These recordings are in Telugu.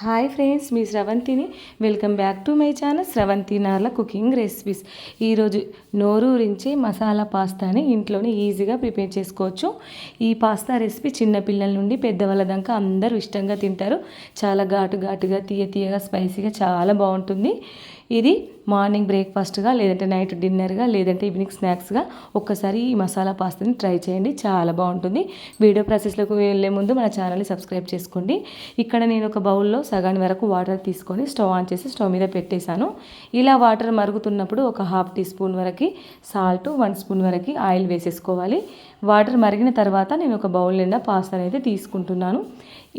హాయ్ ఫ్రెండ్స్, మీ స్రవంతిని. Welcome back to my channel Sravanthi Narla cooking recipes. ఈరోజు నోరూరించే మసాలా పాస్తాని ఇంట్లోనే ఈజీగా ప్రిపేర్ చేసుకోవచ్చు. ఈ పాస్తా రెసిపీ చిన్నపిల్లల నుండి పెద్దవాళ్ళ దాకా అందరూ ఇష్టంగా తింటారు. చాలా ఘాటుగా తీయగా స్పైసీగా చాలా బాగుంటుంది. ఇది మార్నింగ్ బ్రేక్ఫాస్ట్గా, లేదంటే నైట్ డిన్నర్గా, లేదంటే ఈవినింగ్ స్నాక్స్గా ఒక్కసారి ఈ మసాలా పాస్తాని ట్రై చేయండి. చాలా బాగుంటుంది. వీడియో ప్రాసెస్లోకి వెళ్ళే ముందు మన ఛానల్ని సబ్స్క్రైబ్ చేసుకోండి. ఇక్కడ నేను ఒక బౌల్లో సగాని వరకు వాటర్ తీసుకొని స్టవ్ ఆన్ చేసి స్టవ్ మీద పెట్టేశాను. ఇలా వాటర్ మరుగుతున్నప్పుడు ఒక ½ టీ స్పూన్ వరకు సాల్ట్, 1 స్పూన్ వరకు ఆయిల్ వేసేసుకోవాలి. వాటర్ మరిగిన తర్వాత నేను ఒక బౌల్ నిండా పాస్తాని అయితే తీసుకుంటున్నాను.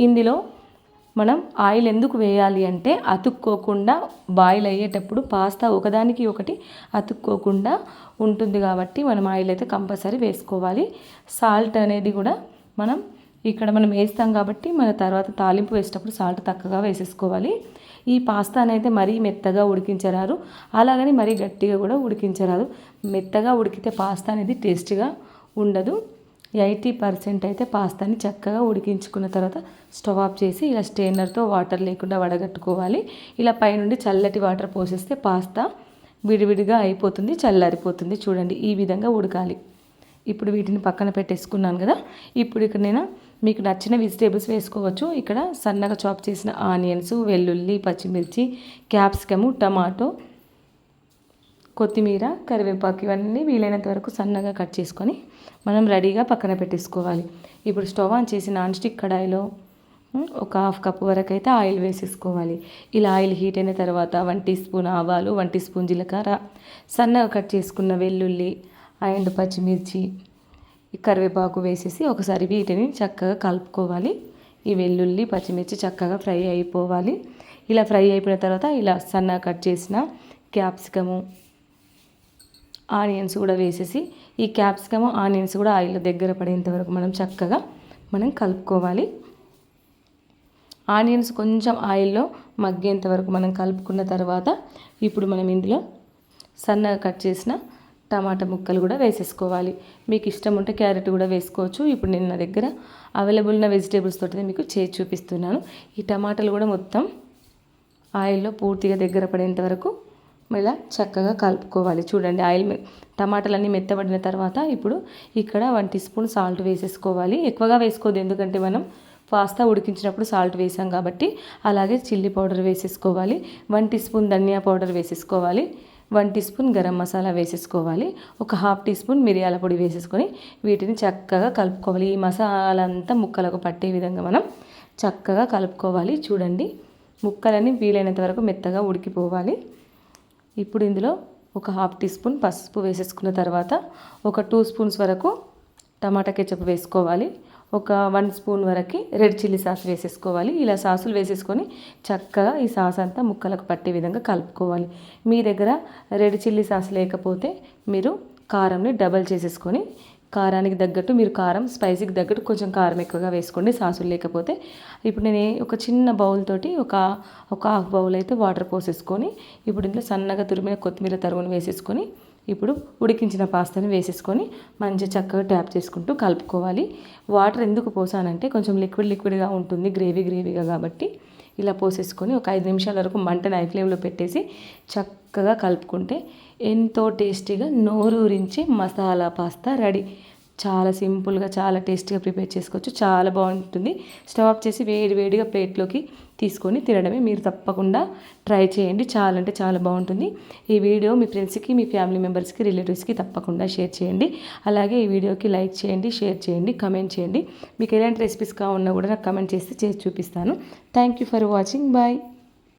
ఇందులో మనం ఆయిల్ ఎందుకు వేయాలి అంటే అతుక్కోకుండా బాయిల్ అయ్యేటప్పుడు పాస్తా ఒకదానికి ఒకటి అతుక్కోకుండా ఉంటుంది కాబట్టి మనం ఆయిల్ అయితే కంపల్సరీ వేసుకోవాలి. సాల్ట్ అనేది కూడా మనం వేస్తాం కాబట్టి మన తర్వాత తాలింపు వేసేటప్పుడు సాల్ట్ తక్కువగా వేసేసుకోవాలి. ఈ పాస్తాని అయితే మరీ మెత్తగా ఉడికించరాదు, అలాగని మరీ గట్టిగా కూడా ఉడికించరాదు. మెత్తగా ఉడికితే పాస్తా అనేది టేస్ట్గా ఉండదు. 80% అయితే పాస్తాని చక్కగా ఉడికించుకున్న తర్వాత స్టవ్ ఆఫ్ చేసి ఇలా స్ట్రెయినర్తో వాటర్ లేకుండా వడగట్టుకోవాలి. ఇలా పైనుండి చల్లటి వాటర్ పోసేస్తే పాస్తా విడివిడిగా అయిపోతుంది, చల్లారిపోతుంది. చూడండి, ఈ విధంగా ఉడకాలి. ఇప్పుడు వీటిని పక్కన పెట్టేసుకున్నాను కదా. ఇప్పుడు ఇక్కడ నేను మీకు నచ్చిన వెజిటేబుల్స్ వేసుకోవచ్చు. ఇక్కడ సన్నగా చాప్ చేసిన ఆనియన్స్, వెల్లుల్లి, పచ్చిమిర్చి, క్యాప్సికము, టమాటో, కొత్తిమీర, కరివేపాకు ఇవన్నీ వీలైనంత వరకు సన్నగా కట్ చేసుకొని మనం రెడీగా పక్కన పెట్టేసుకోవాలి. ఇప్పుడు స్టవ్ ఆన్ చేసి నాన్ స్టిక్ కడాయిలో ఒక ½ కప్పు వరకు అయితే ఆయిల్ వేసేసుకోవాలి. ఇలా ఆయిల్ హీట్ అయిన తర్వాత 1 టీ స్పూన్ ఆవాలు, 1 టీ స్పూన్ జీలకర్ర, సన్నగా కట్ చేసుకున్న వెల్లుల్లి అండ్ పచ్చిమిర్చి, కరివేపాకు వేసేసి ఒకసారి వీటిని చక్కగా కలుపుకోవాలి. ఈ వెల్లుల్లి, పచ్చిమిర్చి చక్కగా ఫ్రై అయిపోవాలి. ఇలా ఫ్రై అయిపోయిన తర్వాత ఇలా సన్నగా కట్ చేసిన క్యాప్సికము, ఆనియన్స్ కూడా వేసేసి ఈ క్యాప్సికమ్, ఆనియన్స్ కూడా ఆయిల్ దగ్గర పడేంత వరకు చక్కగా కలుపుకోవాలి. ఆనియన్స్ కొంచెం ఆయిల్లో మగ్గేంత వరకు కలుపుకున్న తర్వాత ఇప్పుడు ఇందులో సన్నగా కట్ చేసిన టమాటా ముక్కలు కూడా వేసేసుకోవాలి. మీకు ఇష్టం ఉంటే క్యారెట్ కూడా వేసుకోవచ్చు. ఇప్పుడు నేను నా దగ్గర అవైలబుల్ ఉన్న వెజిటేబుల్స్ తోటి మీకు చేసి చూపిస్తున్నాను. ఈ టమాటాలు కూడా మొత్తం ఆయిల్లో పూర్తిగా దగ్గర పడేంత వరకు ఇలా చక్కగా కలుపుకోవాలి. చూడండి, టమాటాలన్నీ మెత్తబడిన తర్వాత ఇప్పుడు ఇక్కడ 1 టీ స్పూన్ సాల్ట్ వేసేసుకోవాలి. ఎక్కువగా వేసుకోవద్దు, ఎందుకంటే మనం పాస్తా ఉడికించినప్పుడు సాల్ట్ వేసాం కాబట్టి. అలాగే చిల్లీ పౌడర్ వేసేసుకోవాలి. 1 టీ స్పూన్ ధనియా పౌడర్ వేసేసుకోవాలి. 1 టీ స్పూన్ గరం మసాలా వేసేసుకోవాలి. ఒక ½ టీ స్పూన్ మిరియాల పొడి వేసేసుకొని వీటిని చక్కగా కలుపుకోవాలి. ఈ మసాలా అంతా ముక్కలకు పట్టే విధంగా మనం చక్కగా కలుపుకోవాలి. చూడండి, ముక్కలన్నీ వీలైనంత వరకు మెత్తగా ఉడికిపోవాలి. ఇప్పుడు ఇందులో ఒక ½ టీ స్పూన్ పసుపు వేసేసుకున్న తర్వాత ఒక 2 స్పూన్స్ వరకు టమాటా కెచప్ వేసుకోవాలి. ఒక 1 స్పూన్ వరకు రెడ్ చిల్లీ సాస్ వేసేసుకోవాలి. ఇలా సాసులు వేసేసుకొని చక్కగా ఈ సాస్ అంతా ముక్కలకు పట్టే విధంగా కలుపుకోవాలి. మీ దగ్గర రెడ్ చిల్లీ సాస్ లేకపోతే మీరు కారంని డబల్ చేసేసుకొని కారానికి తగ్గట్టు మీరు స్పైసీకి తగ్గట్టు కొంచెం కారం ఎక్కువగా వేసుకోండి, సాసులు లేకపోతే. ఇప్పుడు నేను ఒక చిన్న బౌల్ తోటి ఒక ½ బౌల్ అయితే వాటర్ పోసేసుకొని ఇప్పుడు ఇందులో సన్నగా తురిమిన కొత్తిమీర తరుగును వేసేసుకొని ఇప్పుడు ఉడికించిన పాస్తాని వేసేసుకొని మంచిగా చక్కగా ట్యాప్ చేసుకుంటూ కలుపుకోవాలి. వాటర్ ఎందుకు పోసానంటే కొంచెం లిక్విడ్గా ఉంటుంది, గ్రేవీగా కాబట్టి. ఇలా పోసేసుకొని ఒక 5 నిమిషాల వరకు మంటని హై ఫ్లేమ్లో పెట్టేసి చక్కగా కలుపుకుంటే ఎంతో టేస్టీగా నోరూరించే మసాలా పాస్తా రెడీ. చాలా సింపుల్గా, చాలా టేస్టీగా ప్రిపేర్ చేసుకోవచ్చు. చాలా బాగుంటుంది. స్టవ్ ఆఫ్ చేసి వేడిగా ప్లేట్లోకి తీసుకొని తినడమే. మీరు తప్పకుండా ట్రై చేయండి. చాలా అంటే చాలా బాగుంటుంది. ఈ వీడియో మీ ఫ్రెండ్స్కి, మీ ఫ్యామిలీ మెంబర్స్కి, రిలేటివ్స్కి తప్పకుండా షేర్ చేయండి. అలాగే ఈ వీడియోకి లైక్ చేయండి, షేర్ చేయండి, కమెంట్ చేయండి. మీకు ఎలాంటి రెసిపీస్ కావాలన్నా కూడా నాకు కమెంట్ చేసి చూపిస్తాను. Thank you for watching. Bye.